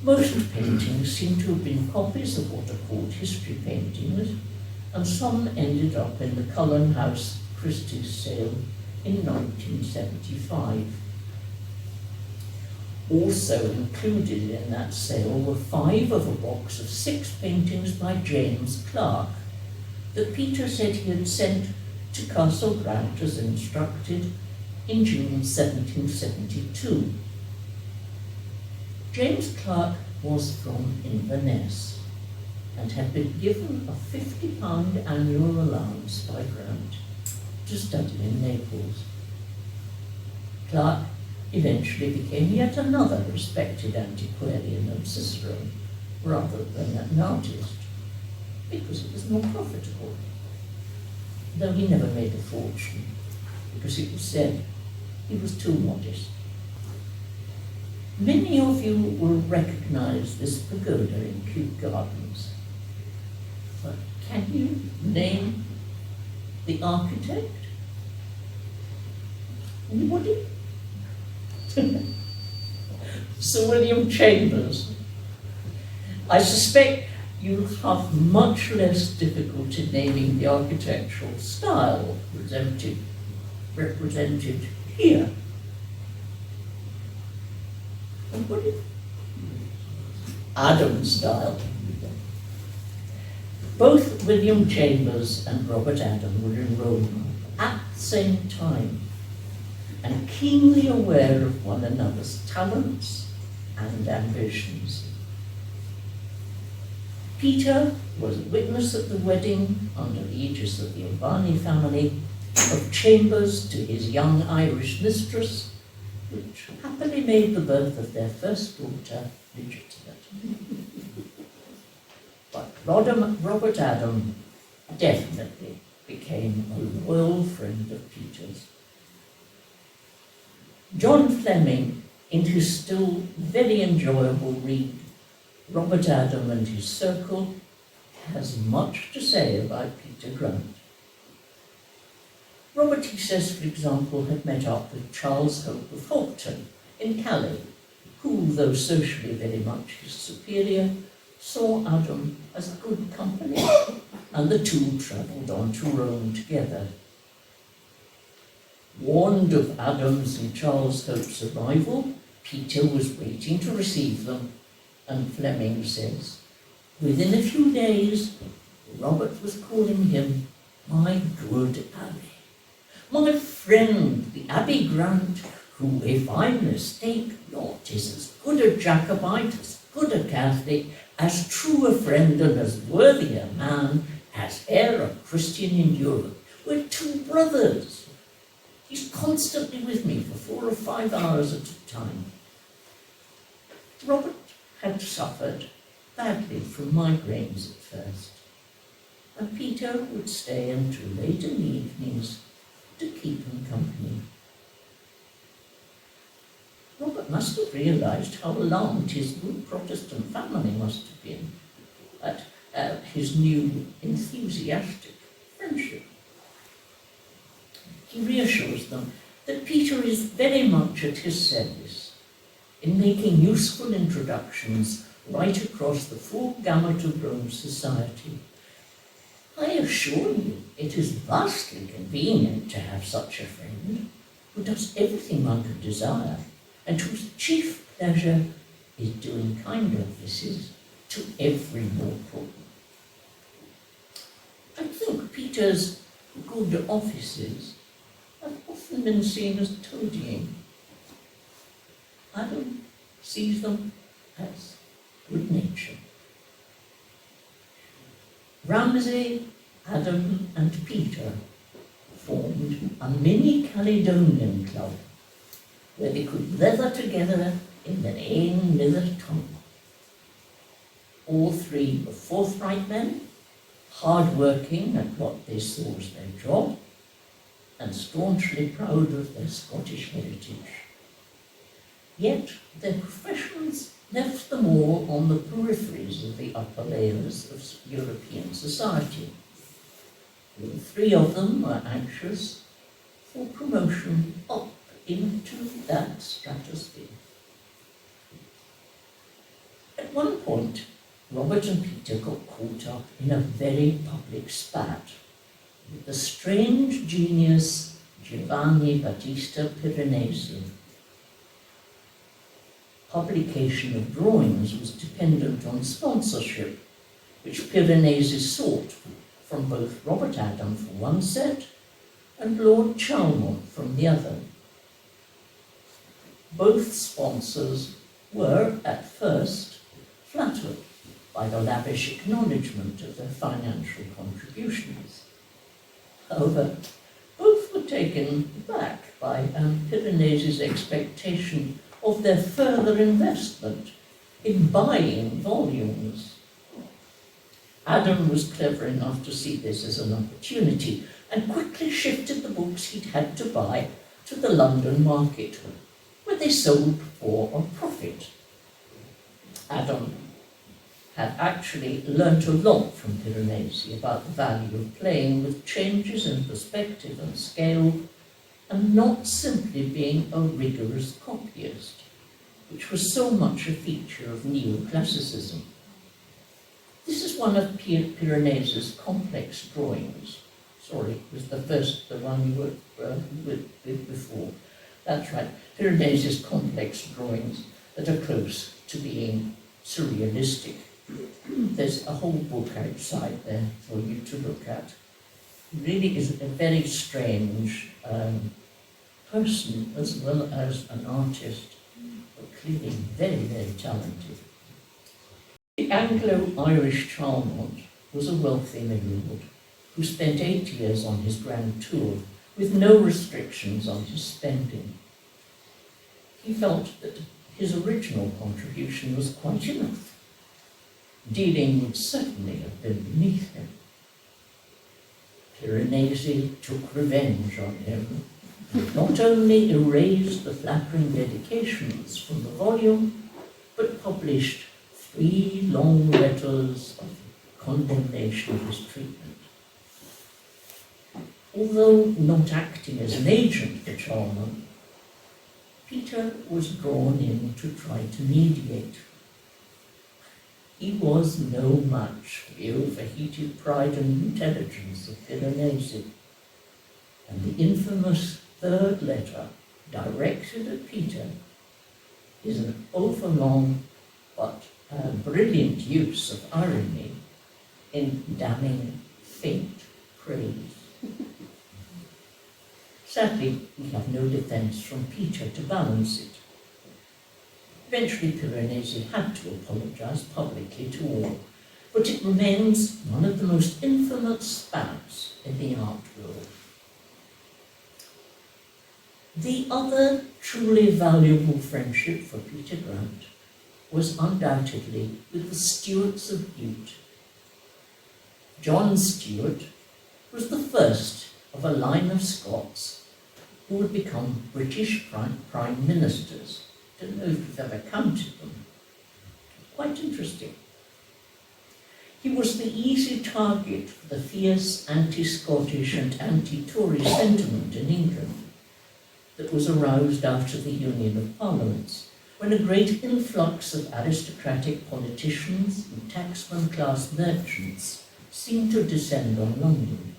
Most paintings seem to have been copies of what are called history paintings, and some ended up in the Cullen House Christie's sale in 1975. Also included in that sale were 5 of a box of 6 paintings by James Clark that Peter said he had sent to Castle Grant as instructed in June 1772. James Clark was from Inverness and had been given a £50 annual allowance by Grant to study in Naples. Clark eventually became yet another respected antiquarian of Cicero, rather than an artist, because it was more profitable, though he never made a fortune, because it was said he was too modest. Many of you will recognize this pagoda in Kew Gardens, but can you name the architect? Anybody? Sir William Chambers. I suspect you have much less difficulty naming the architectural style represented here. Anybody? Adam style. Both William Chambers and Robert Adam were in Rome at the same time and keenly aware of one another's talents and ambitions. Peter was a witness at the wedding, under the aegis of the Urbani family, of Chambers to his young Irish mistress, which happily made the birth of their first daughter legitimate. But Robert Adam definitely became a loyal friend of Peter's. John Fleming, in his still very enjoyable read, Robert Adam and His Circle, has much to say about Peter Grant. Robert, he says, for example, had met up with Charles Hope of Hopton in Calais, who, though socially very much his superior, saw Adam as good company, and the two travelled on to Rome together. Warned of Adam's and Charles Hope's arrival, Peter was waiting to receive them, and Fleming says, within a few days, Robert was calling him my good Abbe. My friend, the Abbe Grant, who, if I mistake not, is as good a Jacobite, as good a Catholic, as true a friend and as worthy a man as e'er a Christian in Europe. We're two brothers. He's constantly with me for 4 or 5 hours at a time. Robert had suffered badly from migraines at first, and Peter would stay until late in the evenings to keep him company. Robert must have realised how alarmed his good Protestant family must have been at his new enthusiastic friendship. He reassures them that Peter is very much at his service in making useful introductions right across the full gamut of Rome's society. I assure you, it is vastly convenient to have such a friend who does everything one could desire and whose chief pleasure is doing kind offices to every mortal. I think Peter's good offices have often been seen as toadying. Adam sees them as good nature. Ramsay, Adam and Peter formed a mini Caledonian club where they could leather together in their own mither tongue. All three were forthright men, hard-working at what they saw as their job, and staunchly proud of their Scottish heritage. Yet their professions left them all on the peripheries of the upper layers of European society. All three of them were anxious for promotion up into that stratosphere. At one point, Robert and Peter got caught up in a very public spat with the strange genius Giovanni Battista Piranesi. Publication of drawings was dependent on sponsorship, which Piranesi sought from both Robert Adam for one set and Lord Chalmont from the other. Both sponsors were, at first, flattered by the lavish acknowledgement of their financial contributions. However, both were taken aback by Piranesi's expectation of their further investment in buying volumes. Adam was clever enough to see this as an opportunity and quickly shifted the books he'd had to buy to the London market, where they sold for a profit. Adam had actually learnt a lot from Piranesi about the value of playing with changes in perspective and scale, and not simply being a rigorous copyist, which was so much a feature of neoclassicism. This is one of Piranesi's complex drawings. Sorry, it was the one you were with before. That's right, Piranesi's complex drawings that are close to being surrealistic. There's a whole book outside there for you to look at. He really is a very strange person as well as an artist, but clearly very, very talented. The Anglo-Irish Chalmont was a wealthy lord who spent 8 years on his grand tour with no restrictions on his spending. He felt that his original contribution was quite enough. Dealing would certainly have been beneath him. Piranesi took revenge on him, not only erased the flattering dedications from the volume, but published 3 long letters of condemnation of his treatment. Although not acting as an agent for Chalmont, Peter was drawn in to try to mediate. He was no match for the overheated pride and intelligence of Piranesi, and the infamous 3rd letter directed at Peter is an overlong but brilliant use of irony in damning faint praise. Sadly, we have no defence from Peter to balance it. Eventually Piranesi had to apologise publicly to all, but it remains one of the most infamous spats in the art world. The other truly valuable friendship for Peter Grant was undoubtedly with the Stuarts of Bute. John Stewart was the first of a line of Scots who would become British prime ministers. Don't know if you've ever counted them. Quite interesting. He was the easy target for the fierce anti-Scottish and anti-Tory sentiment in England that was aroused after the Union of Parliaments, when a great influx of aristocratic politicians and taxman class merchants seemed to descend on London.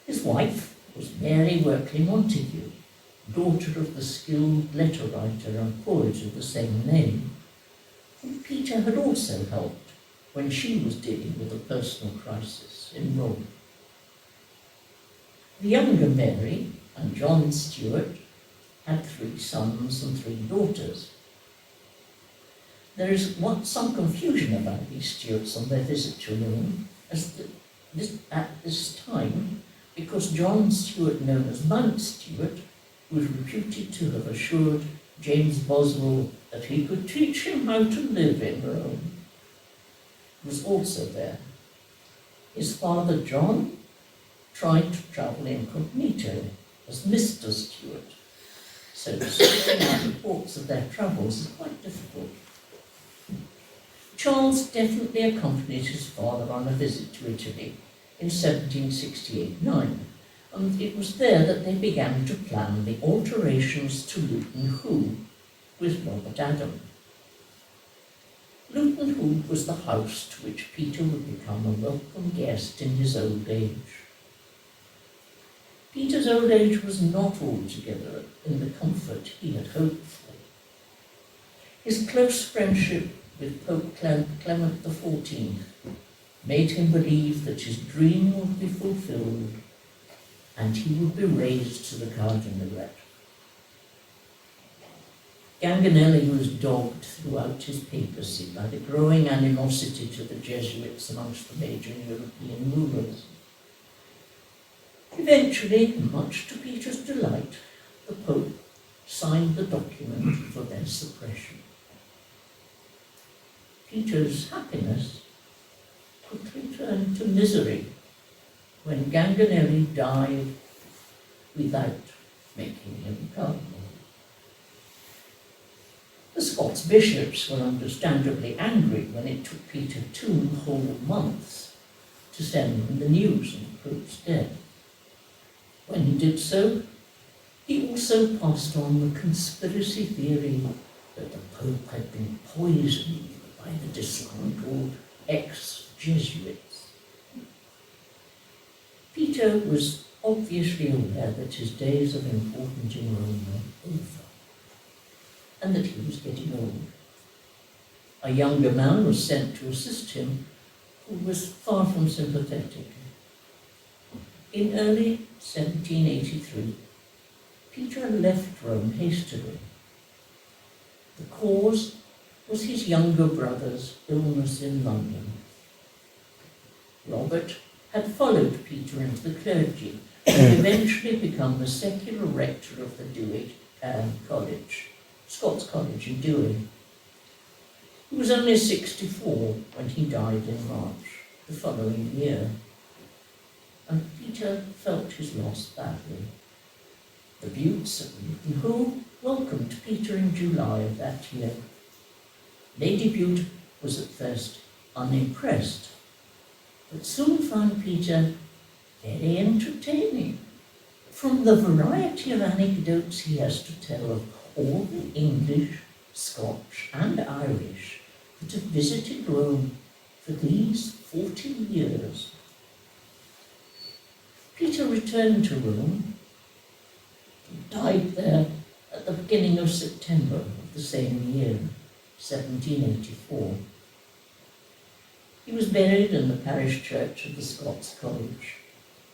His wife was Mary Workley Montague, daughter of the skilled letter writer and poet of the same name, whom Peter had also helped when she was dealing with a personal crisis in Rome. The younger Mary and John Stewart had 3 sons and 3 daughters. There is some confusion about these Stuarts on their visit to Rome at this time, because John Stewart, known as Mount Stewart, was reputed to have assured James Boswell that he could teach him how to live in Rome, was also there. His father, John, tried to travel incognito as Mr. Stewart, so sorting out reports of their travels is quite difficult. Charles definitely accompanied his father on a visit to Italy in 1768-9, and it was there that they began to plan the alterations to Luton Hoo with Robert Adam. Luton Hoo was the house to which Peter would become a welcome guest in his old age. Peter's old age was not altogether in the comfort he had hoped for. His close friendship with Pope Clement XIV made him believe that his dream would be fulfilled and he would be raised to the cardinalate. Ganganelli was dogged throughout his papacy by the growing animosity to the Jesuits amongst the major European rulers. Eventually, much to Peter's delight, the Pope signed the document for their suppression. Peter's happiness quickly turned to misery when Ganganelli died without making him cardinal. The Scots bishops were understandably angry when it took Peter 2 whole months to send them the news of the Pope's death. When he did so, he also passed on the conspiracy theory that the Pope had been poisoned by the disgruntled ex-Jesuits. Peter was obviously aware that his days of importance in Rome were over, and that he was getting old. A younger man was sent to assist him, who was far from sympathetic. In early 1783, Peter left Rome hastily. The cause was his younger brother's illness in London. Robert had followed Peter into the clergy and eventually become the secular rector of the Dewey College, Scots College in Dewey. He was only 64 when he died in March the following year, and Peter felt his loss badly. The Butes at Luton Hoo welcomed Peter in July of that year. Lady Bute was at first unimpressed, but soon found Peter very entertaining. From the variety of anecdotes he has to tell of all the English, Scotch and Irish that have visited Rome for these 40 years. Peter returned to Rome and died there at the beginning of September of the same year, 1784. He was buried in the parish church of the Scots College.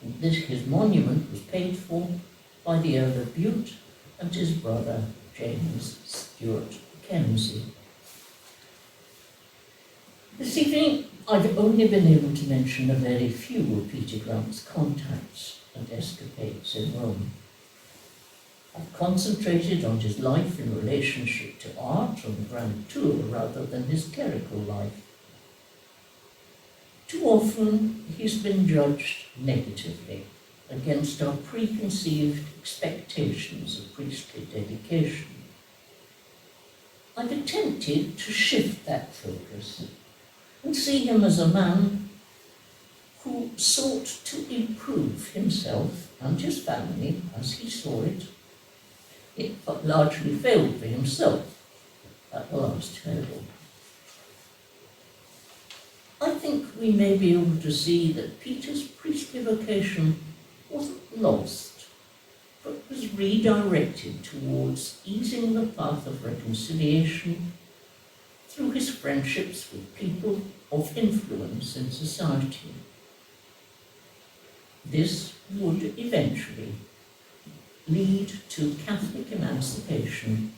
His monument was paid for by the Earl of Bute and his brother James Stewart Mackenzie. This evening, I've only been able to mention a very few of Peter Grant's contacts and escapades in Rome. I've concentrated on his life in relationship to art and the Grand Tour rather than his clerical life. Too often, he's been judged negatively against our preconceived expectations of priestly dedication. I've attempted to shift that focus and see him as a man who sought to improve himself and his family as he saw it, but largely failed for himself at the last hurdle. I think we may be able to see that Peter's priestly vocation wasn't lost, but was redirected towards easing the path of reconciliation through his friendships with people of influence in society. This would eventually lead to Catholic emancipation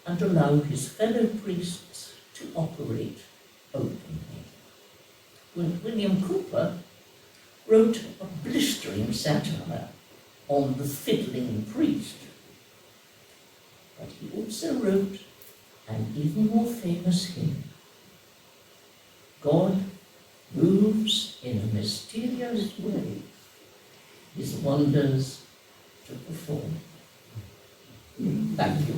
and allow his fellow priests to operate openly. When William Cowper wrote a blistering satire on the fiddling priest, but he also wrote an even more famous hymn. God moves in a mysterious way, his wonders to perform. Thank you.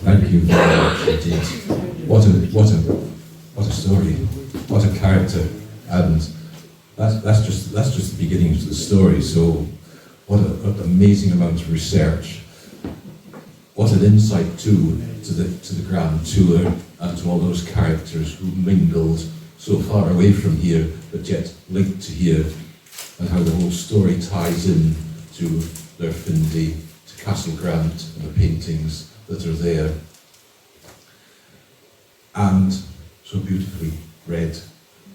Thank you very much indeed. What a story, what a character, and that's just the beginning of the story. So, what an amazing amount of research. What an insight to the Grand Tour and to all those characters who mingled so far away from here, but yet linked to here, and how the whole story ties in to Blairfindy, to Castle Grant, and the paintings that are there. And so beautifully read,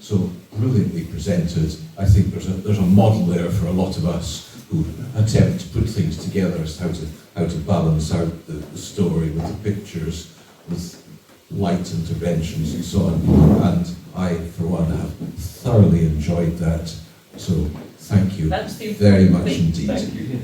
so brilliantly presented. I think there's a model there for a lot of us who attempt to put things together as how to balance out the story with the pictures, with light interventions and so on. And I, for one, have thoroughly enjoyed that. So thank you very much indeed. Thank you.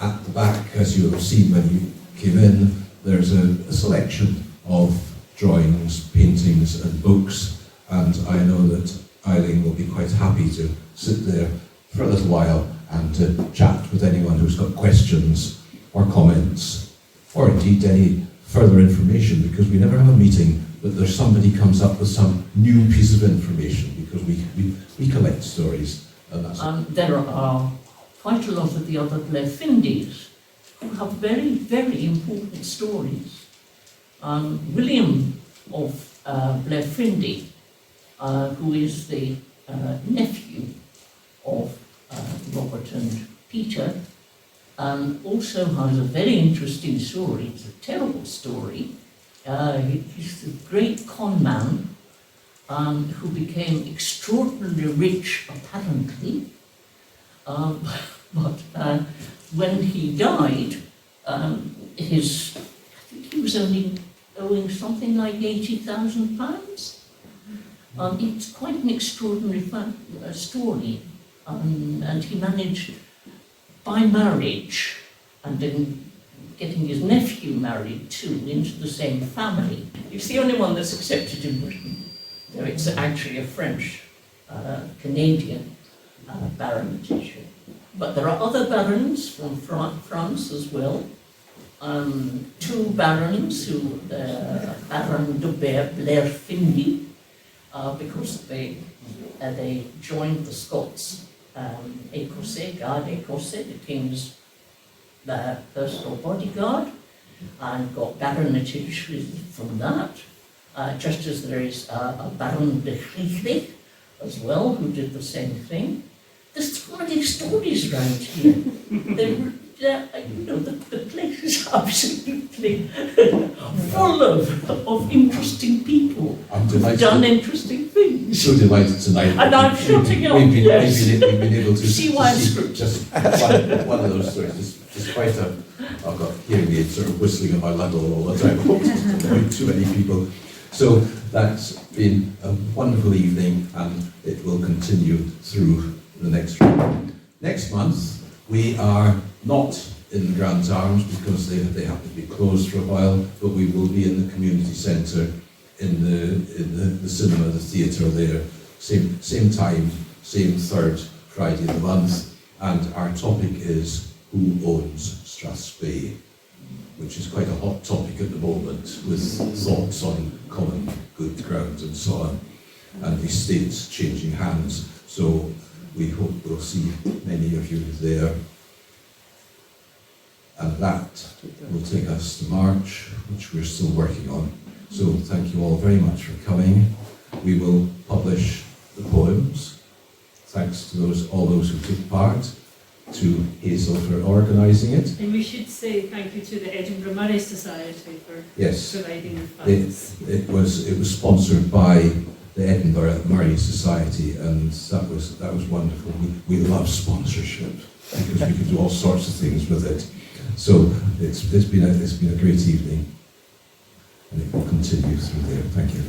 At the back, as you have seen when you came in, there's a selection of drawings, paintings and books, and I know that Eileen will be quite happy to sit there for a little while and to chat with anyone who's got questions or comments, or indeed any further information, because we never have a meeting that there's somebody comes up with some new piece of information, because we collect stories, and that's there are quite a lot of the other Blairfindys who have very, very important stories. William of Blairfindy, who is the nephew of Robert and Peter, also has a very interesting story. It's a terrible story. He's a great con man who became extraordinarily rich, apparently. But when he died, I think he was only owing something like £80,000. It's quite an extraordinary story, and he managed by marriage and then getting his nephew married too into the same family. It's the only one that's accepted in Britain, though it's actually a French Canadian baronetage. But there are other barons from France as well. Two barons who, Baron de Blairfindy, because they joined the Scots Écossais, Guard Écossais, the king's personal bodyguard, and got baronetage from that. Just as there is a Baron de Chrysley, as well, who did the same thing. There's funny stories around here. The place is absolutely full of interesting people I'm who've delighted. done interesting things. So delighted tonight. And I'm shutting up, We've yes. been able to See why I'm see scripted. just one of those stories. Despite I've got hearing aids sort of whistling in my landau all the time. Too many people. So that's been a wonderful evening, and it will continue through the next week. Next month we are not in the Grand Arms because they have to be closed for a while, but we will be in the community centre, in the cinema, the theatre there, same time, same third Friday of the month, and our topic is who owns Strathspey, which is quite a hot topic at the moment, with thoughts on common good ground and so on, and the estates changing hands. So we hope we'll see many of you there. And that will take us to March, which we're still working on. So thank you all very much for coming. We will publish the poems. Thanks to all those who took part, to Hazel for organising it. And we should say thank you to the Edinburgh Murray Society for Yes, providing the funds. it was sponsored by the Edinburgh Murray Society, and that was wonderful. We love sponsorship because we can do all sorts of things with it. So it's been a great evening, and it will continue through there. Thank you.